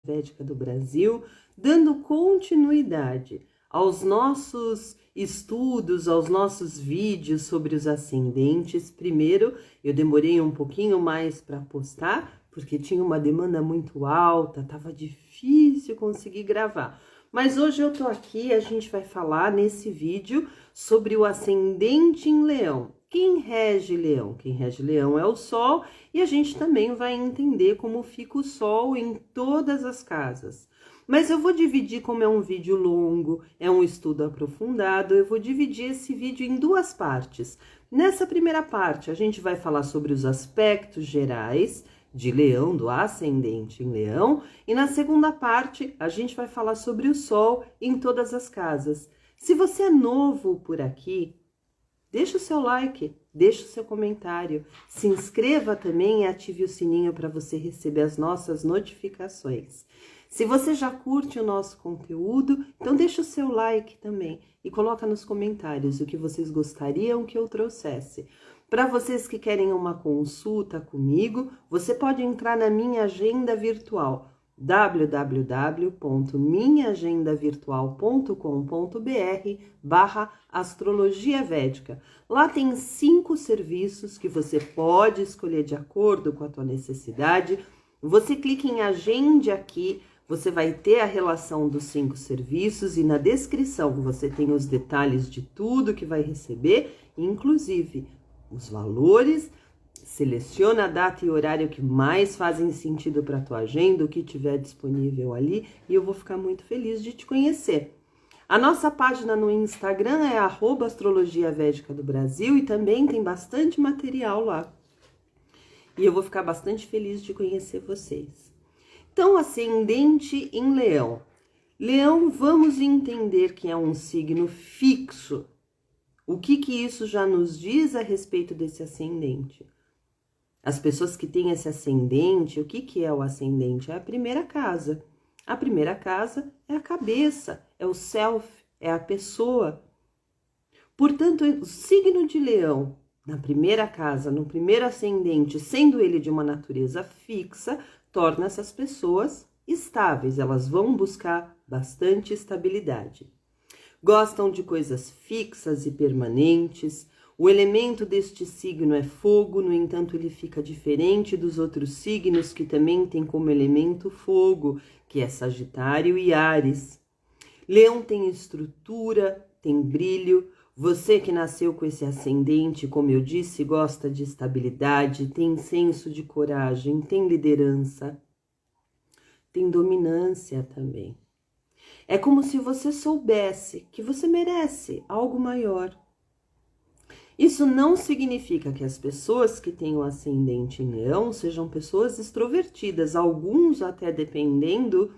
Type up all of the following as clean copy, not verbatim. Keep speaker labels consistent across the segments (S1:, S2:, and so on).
S1: Védica do Brasil, dando continuidade aos nossos estudos, aos nossos vídeos sobre os ascendentes. Primeiro, eu demorei um pouquinho mais para postar, porque tinha uma demanda muito alta, estava difícil conseguir gravar. Mas hoje eu tô aqui, a gente vai falar nesse vídeo sobre o ascendente em Leão. Quem rege Leão? Quem rege Leão é o Sol, e a gente também vai entender como fica o Sol em todas as casas. Mas eu vou dividir, como é um vídeo longo, é um estudo aprofundado, eu vou dividir esse vídeo em duas partes. Nessa primeira parte, a gente vai falar sobre os aspectos gerais de Leão, do ascendente em Leão, e na segunda parte, a gente vai falar sobre o Sol em todas as casas. Se você é novo por aqui, deixa o seu like, deixa o seu comentário, se inscreva também e ative o sininho para você receber as nossas notificações. Se você já curte o nosso conteúdo, então deixa o seu like também e coloca nos comentários o que vocês gostariam que eu trouxesse. Para vocês que querem uma consulta comigo, você pode entrar na minha agenda virtual www.minhaagendavirtual.com.br/astrologia védica. Lá tem 5 serviços que você pode escolher de acordo com a tua necessidade. Você clica em agende aqui, você vai ter a relação dos 5 serviços e na descrição você tem os detalhes de tudo que vai receber, inclusive os valores. Seleciona a data e horário que mais fazem sentido para a tua agenda, o que tiver disponível ali, e eu vou ficar muito feliz de te conhecer. A nossa página no Instagram é @Astrologia Védica do Brasil e também tem bastante material lá. E eu vou ficar bastante feliz de conhecer vocês. Então, ascendente em Leão. Leão, vamos entender que é um signo fixo. O que isso já nos diz a respeito desse ascendente? As pessoas que têm esse ascendente, o que é o ascendente? É a primeira casa. A primeira casa é a cabeça, é o self, é a pessoa. Portanto, o signo de Leão, na primeira casa, no primeiro ascendente, sendo ele de uma natureza fixa, torna essas pessoas estáveis. Elas vão buscar bastante estabilidade. Gostam de coisas fixas e permanentes. O elemento deste signo é fogo, no entanto, ele fica diferente dos outros signos que também tem como elemento fogo, que é Sagitário e Áries. Leão tem estrutura, tem brilho. Você que nasceu com esse ascendente, como eu disse, gosta de estabilidade, tem senso de coragem, tem liderança, tem dominância também. É como se você soubesse que você merece algo maior. Isso não significa que as pessoas que têm o ascendente em Leão sejam pessoas extrovertidas. Alguns, até dependendo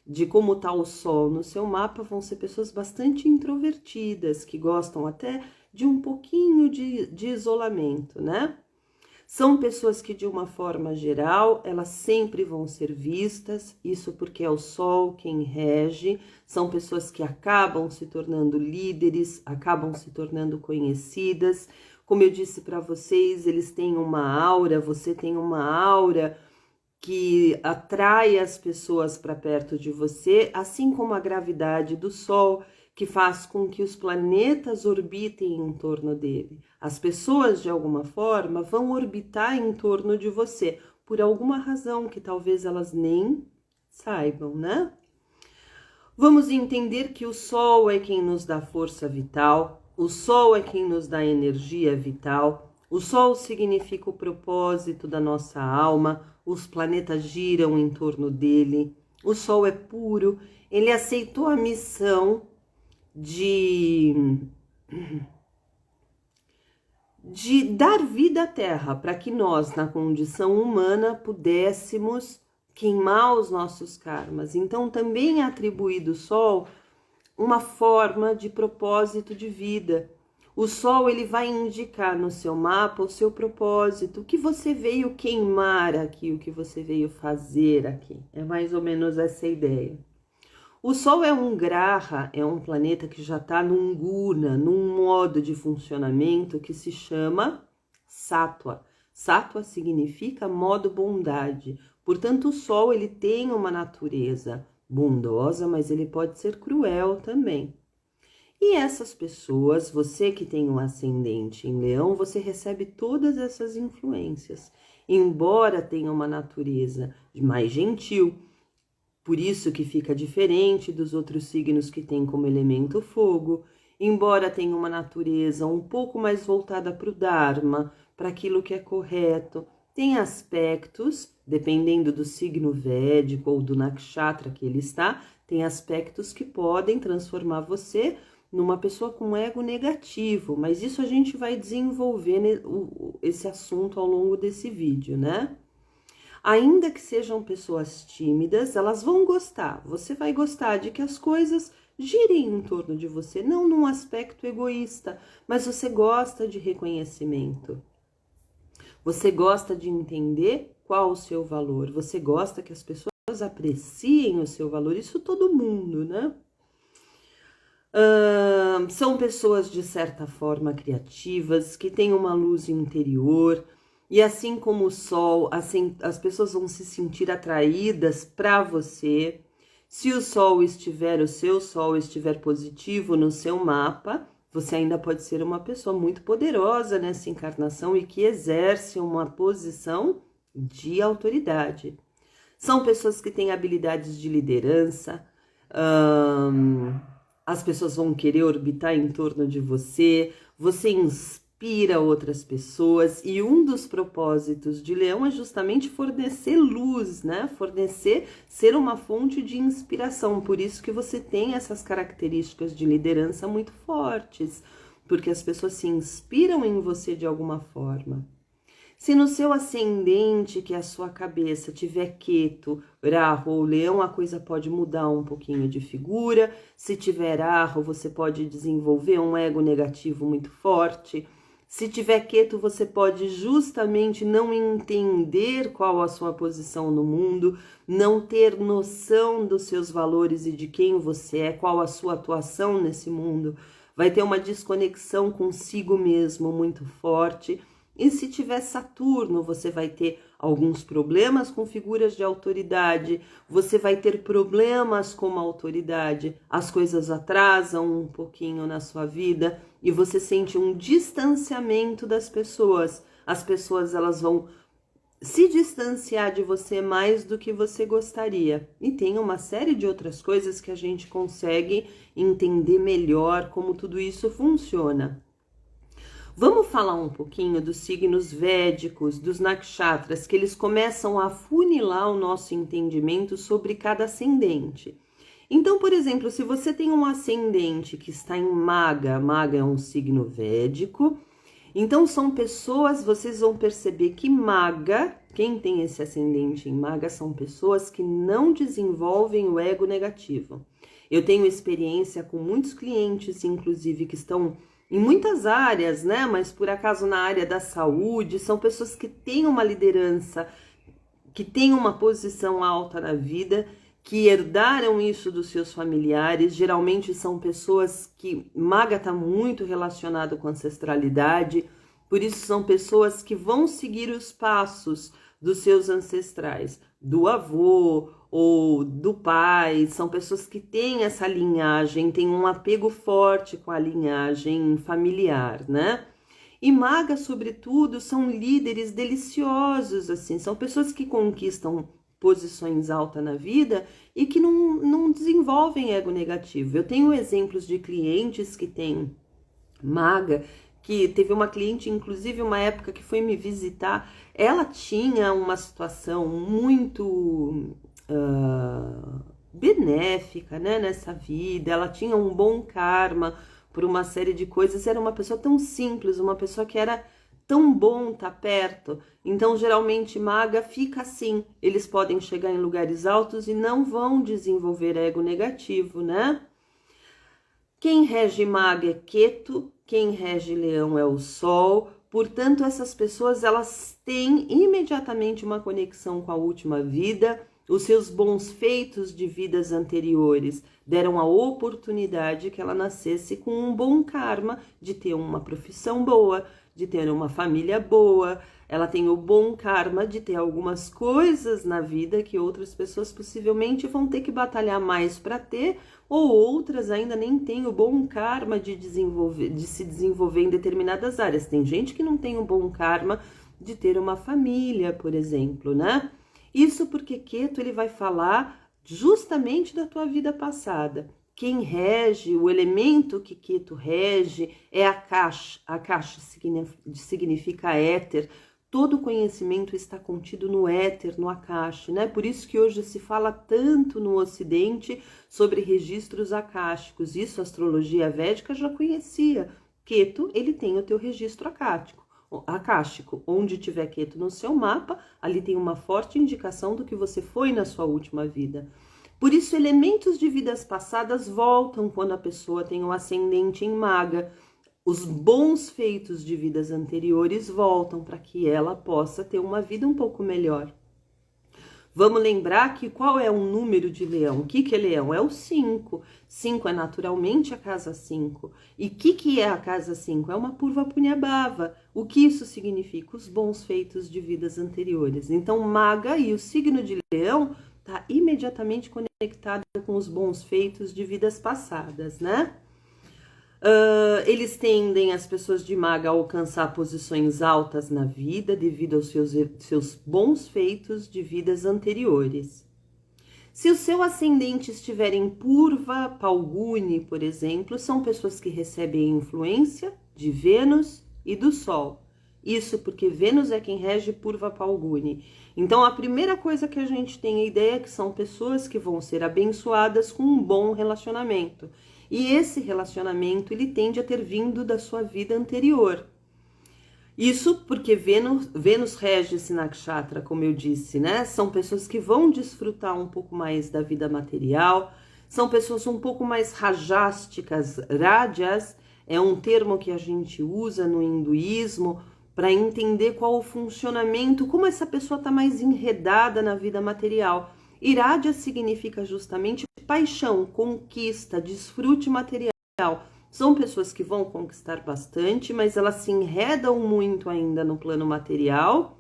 S1: de como está o Sol no seu mapa, vão ser pessoas bastante introvertidas, que gostam até de um pouquinho de isolamento, né? São pessoas que, de uma forma geral, elas sempre vão ser vistas, isso porque é o Sol quem rege. São pessoas que acabam se tornando líderes, acabam se tornando conhecidas. Como eu disse para vocês, eles têm uma aura, você tem uma aura que atrai as pessoas para perto de você, assim como a gravidade do Sol, que faz com que os planetas orbitem em torno dele. As pessoas, de alguma forma, vão orbitar em torno de você, por alguma razão que talvez elas nem saibam, né? Vamos entender que o Sol é quem nos dá força vital, o Sol é quem nos dá energia vital, o Sol significa o propósito da nossa alma, os planetas giram em torno dele, o Sol é puro, ele aceitou a missão de dar vida à Terra, para que nós, na condição humana, pudéssemos queimar os nossos karmas. Então, também é atribuído ao Sol uma forma de propósito de vida. O Sol, ele vai indicar no seu mapa o seu propósito, o que você veio queimar aqui, o que você veio fazer aqui. É mais ou menos essa ideia. O Sol é um graha, é um planeta que já está num guna, num modo de funcionamento que se chama Sattva. Sattva significa modo bondade. Portanto, o Sol, ele tem uma natureza bondosa, mas ele pode ser cruel também. E essas pessoas, você que tem um ascendente em Leão, você recebe todas essas influências. Embora tenha uma natureza mais gentil, por isso que fica diferente dos outros signos que têm como elemento fogo, embora tenha uma natureza um pouco mais voltada para o Dharma, para aquilo que é correto, tem aspectos, dependendo do signo védico ou do nakshatra que ele está, tem aspectos que podem transformar você numa pessoa com ego negativo, mas isso a gente vai desenvolver esse assunto ao longo desse vídeo, né? Ainda que sejam pessoas tímidas, elas vão gostar. Você vai gostar de que as coisas girem em torno de você, não num aspecto egoísta, mas você gosta de reconhecimento. Você gosta de entender qual o seu valor. Você gosta que as pessoas apreciem o seu valor. Isso todo mundo, né? São pessoas de certa forma criativas, que têm uma luz interior. E assim como o Sol, assim, as pessoas vão se sentir atraídas para você. Se o seu Sol estiver positivo no seu mapa, você ainda pode ser uma pessoa muito poderosa nessa encarnação e que exerce uma posição de autoridade. São pessoas que têm habilidades de liderança, as pessoas vão querer orbitar em torno de você, você inspira outras pessoas, e um dos propósitos de Leão é justamente fornecer luz, né? Ser uma fonte de inspiração. Por isso que você tem essas características de liderança muito fortes, porque as pessoas se inspiram em você de alguma forma. Se no seu ascendente, que é a sua cabeça, tiver Ketu, Rahu ou Leão, a coisa pode mudar um pouquinho de figura. Se tiver Rahu, você pode desenvolver um ego negativo muito forte. Se tiver Ketu, você pode justamente não entender qual a sua posição no mundo, não ter noção dos seus valores e de quem você é, qual a sua atuação nesse mundo. Vai ter uma desconexão consigo mesmo muito forte. E se tiver Saturno, você vai ter alguns problemas com figuras de autoridade, você vai ter problemas com a autoridade, as coisas atrasam um pouquinho na sua vida e você sente um distanciamento das pessoas. As pessoas, elas vão se distanciar de você mais do que você gostaria. E tem uma série de outras coisas que a gente consegue entender melhor como tudo isso funciona. Vamos falar um pouquinho dos signos védicos, dos nakshatras, que eles começam a funilar o nosso entendimento sobre cada ascendente. Então, por exemplo, se você tem um ascendente que está em Maga, Maga é um signo védico, então são pessoas, vocês vão perceber que Maga, quem tem esse ascendente em Maga, são pessoas que não desenvolvem o ego negativo. Eu tenho experiência com muitos clientes, inclusive, que estão em muitas áreas, né? Mas por acaso na área da saúde, são pessoas que têm uma liderança, que têm uma posição alta na vida, que herdaram isso dos seus familiares. Geralmente são pessoas que Maga está muito relacionado com ancestralidade, por isso são pessoas que vão seguir os passos dos seus ancestrais, do avô ou do pai. São pessoas que têm essa linhagem, têm um apego forte com a linhagem familiar, né? E Maga, sobretudo, são líderes deliciosos, assim, são pessoas que conquistam posições altas na vida e que não desenvolvem ego negativo. Eu tenho exemplos de clientes que têm Maga, que teve uma cliente, inclusive, uma época que foi me visitar, ela tinha uma situação muito benéfica, né, nessa vida, ela tinha um bom karma por uma série de coisas, era uma pessoa tão simples, uma pessoa que era tão bom estar perto. Então, geralmente, Maga fica assim, eles podem chegar em lugares altos e não vão desenvolver ego negativo, né? Quem rege Maga é Ketu, quem rege Leão é o Sol. Portanto, essas pessoas, elas têm imediatamente uma conexão com a última vida. Os seus bons feitos de vidas anteriores deram a oportunidade que ela nascesse com um bom karma, de ter uma profissão boa, de ter uma família boa, ela tem o bom karma de ter algumas coisas na vida que outras pessoas possivelmente vão ter que batalhar mais para ter, ou outras ainda nem têm o bom karma de se desenvolver em determinadas áreas. Tem gente que não tem o bom karma de ter uma família, por exemplo, né? Isso porque Ketu ele vai falar justamente da tua vida passada. Quem rege, o elemento que Ketu rege é Akash. Akash significa éter. Todo conhecimento está contido no éter, no Akash, né? Por isso que hoje se fala tanto no Ocidente sobre registros akáshicos. Isso a astrologia védica já conhecia. Ketu, ele tem o teu registro akáshico. Onde tiver Ketu no seu mapa, ali tem uma forte indicação do que você foi na sua última vida. Por isso, elementos de vidas passadas voltam quando a pessoa tem um ascendente em Maga. Os bons feitos de vidas anteriores voltam para que ela possa ter uma vida um pouco melhor. Vamos lembrar que qual é o número de Leão? O que é Leão? É o 5. 5 é naturalmente a casa 5. E o que é a casa 5? É uma Purva Punyabhava. O que isso significa? Os bons feitos de vidas anteriores. Então, Maga e o signo de Leão está imediatamente conectado com os bons feitos de vidas passadas, né? Eles tendem, as pessoas de Maga, a alcançar posições altas na vida devido aos seus bons feitos de vidas anteriores. Se o seu ascendente estiver em Purva Palguni, por exemplo, são pessoas que recebem influência de Vênus e do Sol. Isso porque Vênus é quem rege Purva Palguni. Então, a primeira coisa que a gente tem a ideia é que são pessoas que vão ser abençoadas com um bom relacionamento. E esse relacionamento, ele tende a ter vindo da sua vida anterior. Isso porque Vênus rege esse nakshatra, como eu disse, né? São pessoas que vão desfrutar um pouco mais da vida material, são pessoas um pouco mais rajásticas. Rajas é um termo que a gente usa no hinduísmo para entender qual o funcionamento, como essa pessoa está mais enredada na vida material. Iradia significa justamente paixão, conquista, desfrute material. São pessoas que vão conquistar bastante, mas elas se enredam muito ainda no plano material,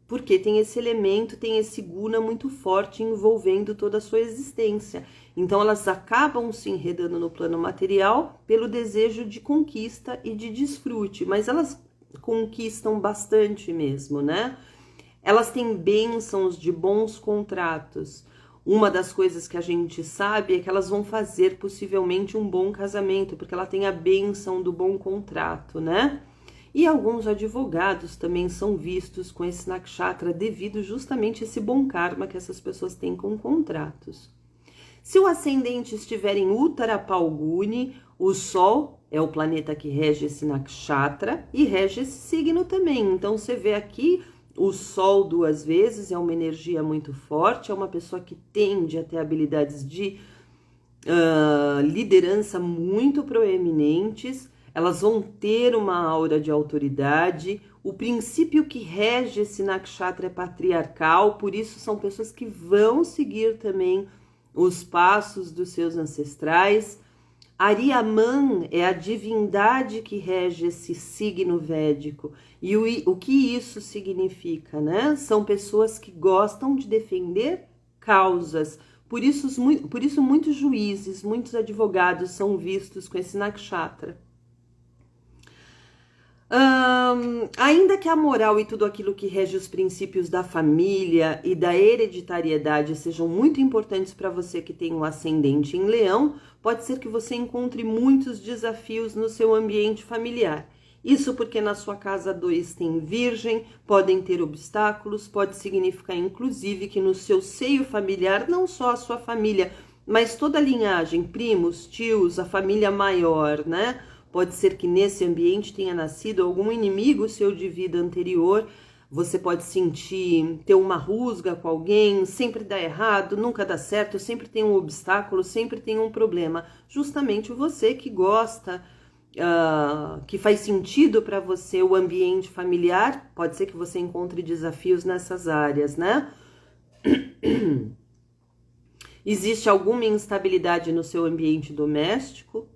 S1: porque tem esse elemento, tem esse guna muito forte envolvendo toda a sua existência. Então elas acabam se enredando no plano material pelo desejo de conquista e de desfrute, mas elas conquistam bastante mesmo, né? Elas têm bênçãos de bons contratos. Uma das coisas que a gente sabe é que elas vão fazer possivelmente um bom casamento, porque ela tem a bênção do bom contrato, né? E alguns advogados também são vistos com esse nakshatra devido justamente a esse bom karma que essas pessoas têm com contratos. Se o ascendente estiver em Uttara Palguni, o Sol é o planeta que rege esse nakshatra e rege esse signo também. Então você vê aqui o Sol 2 vezes, é uma energia muito forte, é uma pessoa que tende a ter habilidades de liderança muito proeminentes, elas vão ter uma aura de autoridade. O princípio que rege esse nakshatra é patriarcal, por isso são pessoas que vão seguir também os passos dos seus ancestrais. Ariaman é a divindade que rege esse signo védico. E o que isso significa, né? São pessoas que gostam de defender causas. Por isso muitos juízes, muitos advogados são vistos com esse nakshatra. Ainda que a moral e tudo aquilo que rege os princípios da família e da hereditariedade sejam muito importantes para você que tem um ascendente em Leão, pode ser que você encontre muitos desafios no seu ambiente familiar. Isso porque na sua casa 2 tem Virgem, podem ter obstáculos, pode significar inclusive que no seu seio familiar, não só a sua família, mas toda a linhagem, primos, tios, a família maior, né? Pode ser que nesse ambiente tenha nascido algum inimigo seu de vida anterior. Você pode ter uma rusga com alguém, sempre dá errado, nunca dá certo, sempre tem um obstáculo, sempre tem um problema. Justamente você que gosta, que faz sentido para você o ambiente familiar, pode ser que você encontre desafios nessas áreas, né? Existe alguma instabilidade no seu ambiente doméstico?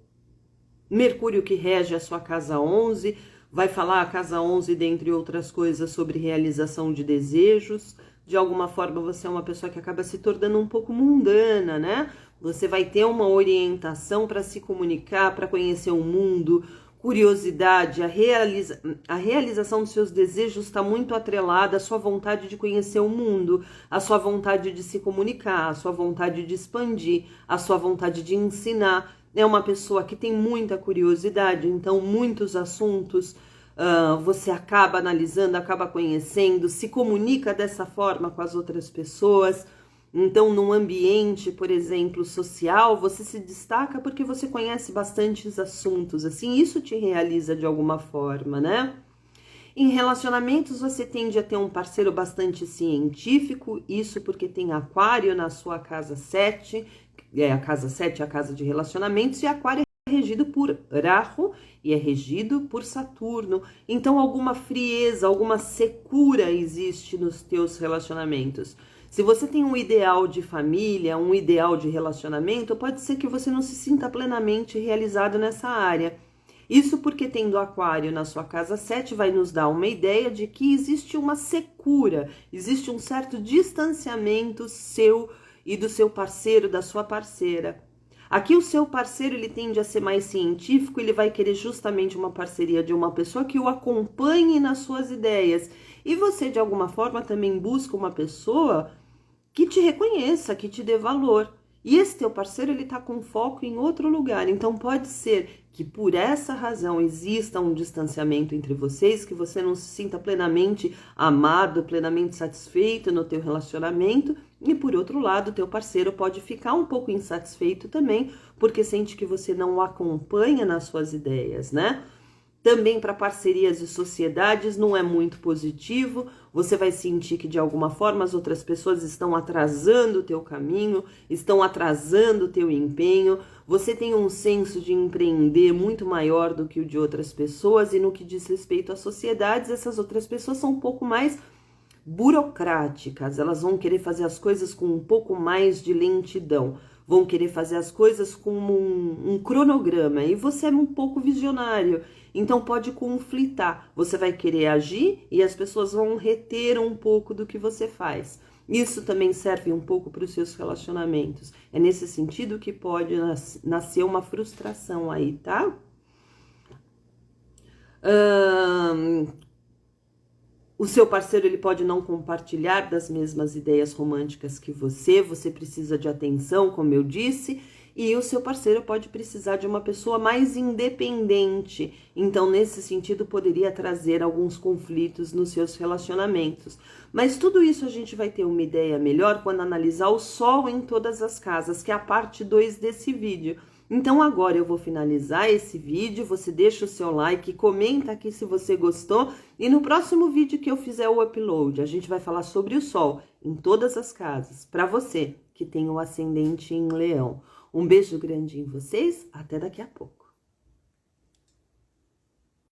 S1: Mercúrio, que rege a sua casa 11, vai falar a casa 11, dentre outras coisas, sobre realização de desejos. De alguma forma, você é uma pessoa que acaba se tornando um pouco mundana, né? Você vai ter uma orientação para se comunicar, para conhecer o mundo, curiosidade, a realização dos seus desejos está muito atrelada à sua vontade de conhecer o mundo, à sua vontade de se comunicar, à sua vontade de expandir, à sua vontade de ensinar. É uma pessoa que tem muita curiosidade, então muitos assuntos você acaba analisando, acaba conhecendo, se comunica dessa forma com as outras pessoas. Então, num ambiente, por exemplo, social, você se destaca porque você conhece bastantes assuntos, assim, isso te realiza de alguma forma, né? Em relacionamentos, você tende a ter um parceiro bastante científico, isso porque tem Aquário na sua casa 7, a casa 7 é a casa de relacionamentos, e Aquário é regido por Rahu e é regido por Saturno. Então, alguma frieza, alguma secura existe nos teus relacionamentos. Se você tem um ideal de família, um ideal de relacionamento, pode ser que você não se sinta plenamente realizado nessa área. Isso porque tendo Aquário na sua casa 7 vai nos dar uma ideia de que existe uma secura, existe um certo distanciamento seu e do seu parceiro, da sua parceira. Aqui o seu parceiro, ele tende a ser mais científico, ele vai querer justamente uma parceria de uma pessoa que o acompanhe nas suas ideias. E você, de alguma forma, também busca uma pessoa que te reconheça, que te dê valor. E esse teu parceiro, ele tá com foco em outro lugar. Então, pode ser que por essa razão exista um distanciamento entre vocês, que você não se sinta plenamente amado, plenamente satisfeito no teu relacionamento. E por outro lado, teu parceiro pode ficar um pouco insatisfeito também, porque sente que você não o acompanha nas suas ideias, né? Também para parcerias e sociedades não é muito positivo, você vai sentir que de alguma forma as outras pessoas estão atrasando o teu caminho, estão atrasando o teu empenho, você tem um senso de empreender muito maior do que o de outras pessoas, e no que diz respeito às sociedades, essas outras pessoas são um pouco mais burocráticas, elas vão querer fazer as coisas com um pouco mais de lentidão, vão querer fazer as coisas com um cronograma, e você é um pouco visionário, então pode conflitar, você vai querer agir e as pessoas vão reter um pouco do que você faz. Isso também serve um pouco para os seus relacionamentos, é nesse sentido que pode nascer uma frustração aí, tá? O seu parceiro, ele pode não compartilhar das mesmas ideias românticas que você precisa de atenção, como eu disse, e o seu parceiro pode precisar de uma pessoa mais independente. Então, nesse sentido, poderia trazer alguns conflitos nos seus relacionamentos. Mas tudo isso a gente vai ter uma ideia melhor quando analisar o Sol em todas as casas, que é a parte 2 desse vídeo. Então agora eu vou finalizar esse vídeo, você deixa o seu like, comenta aqui se você gostou, e no próximo vídeo que eu fizer o upload, a gente vai falar sobre o Sol em todas as casas, para você que tem o ascendente em Leão. Um beijo grande em vocês, até daqui a pouco.